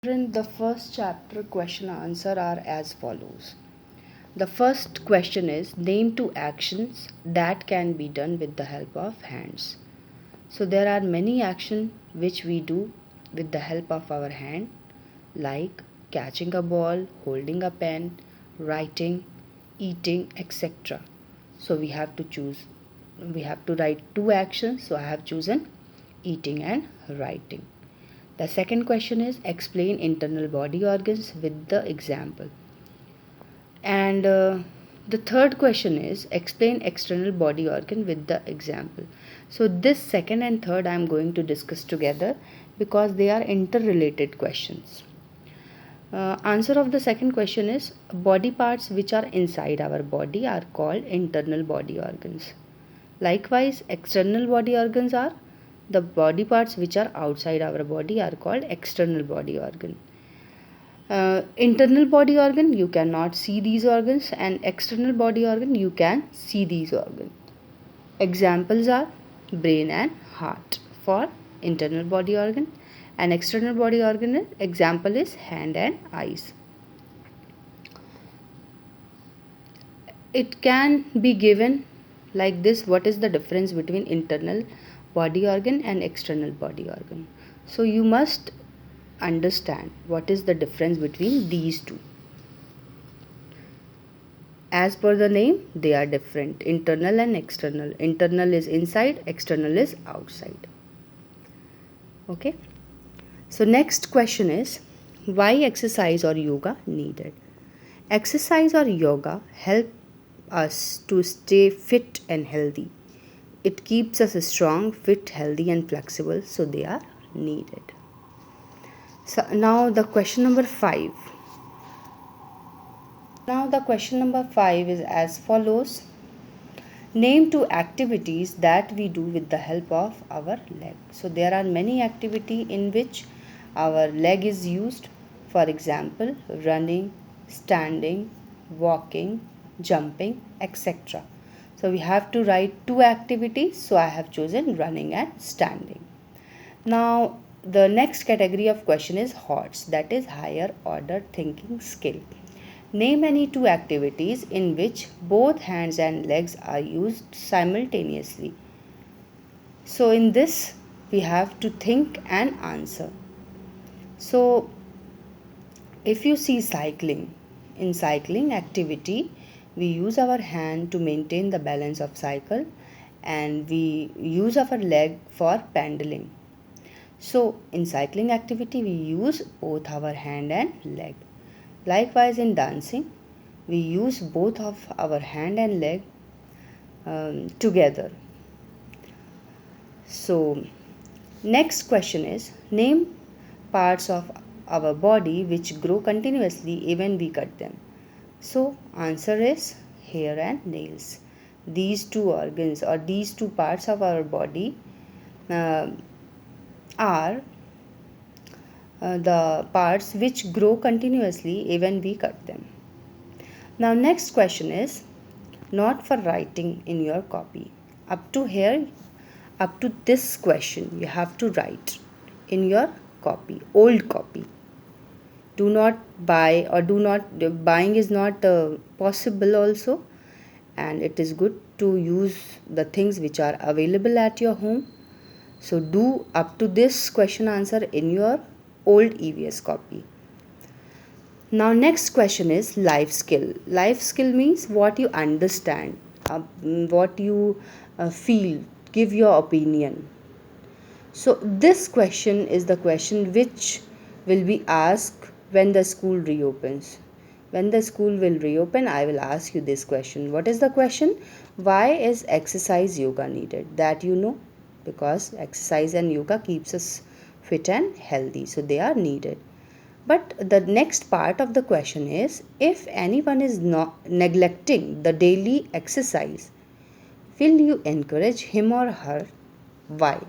In the first chapter, question answer are as follows. The first question is name two actions that can be done with the help of hands. So there are many actions which we do with the help of our hand, like catching a ball, holding a pen, writing, eating, etc. So we have to choose. We have to write two actions. So I have chosen eating and writing. The second question is explain internal body organs with the example. And the third question is explain external body organ with the example. So this second and third I am going to discuss together because they are interrelated questions. Answer of the second question is body parts which are inside our body are called internal body organs. Likewise, external body organs are the body parts which are outside our body are called external body organ. Internal body organ you cannot see these organs, and external body organ you can see these organs. Examples are brain and heart for internal body organ, and external body organ example is hand and eyes. It can be given like this: what is the difference between internal body organ and external body organ? So you must understand what is the difference between these two. As per the name, they are different: internal and external. Internal is inside, external is outside. Okay. So next question is why exercise or yoga needed? Exercise or yoga help us to stay fit and healthy. It keeps us strong, fit, healthy and flexible, so they are needed. So now the question number 5. Now the question number 5 is as follows. Name two activities that we do with the help of our leg. So there are many activities in which our leg is used. For example, running, standing, walking, jumping, etc. So we have to write two activities. So I have chosen running and standing. Now the next category of question is HOTS, that is higher order thinking skill. Name any two activities in which both hands and legs are used simultaneously. So in this we have to think and answer. So if you see cycling, in cycling activity we use our hand to maintain the balance of cycle and we use our leg for pedaling. So in cycling activity we use both our hand and leg. Likewise in dancing we use both of our hand and leg together. So next question is name parts of our body which grow continuously even we cut them. So answer is hair and nails. These two organs or these two parts of our body are the parts which grow continuously even we cut them. Now next question is not for writing in your copy. Up to here, up to this question you have to write in your copy, old copy. Do not buy or do not, buying is not possible also, and it is good to use the things which are available at your home. So do up to this question answer in your old EVS copy. Now next question is life skill. Life skill means what you understand, what you feel, give your opinion. So this question is the question which will be asked when the school reopens. When the school will reopen, I will ask you this question. What is the question? Why is exercise yoga needed? That you know, because exercise and yoga keeps us fit and healthy, so they are needed. But the next part of the question is if anyone is not neglecting the daily exercise, will you encourage him or her? Why?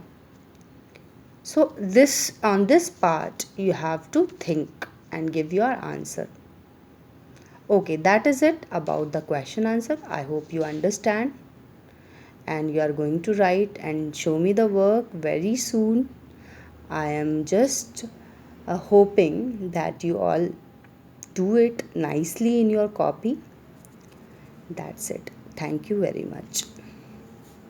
So this on this part you have to think and give your answer. Okay, that is it about the question answer. I hope you understand and you are going to write and show me the work very soon. I am just hoping that you all do it nicely in your copy. That's it. Thank you very much.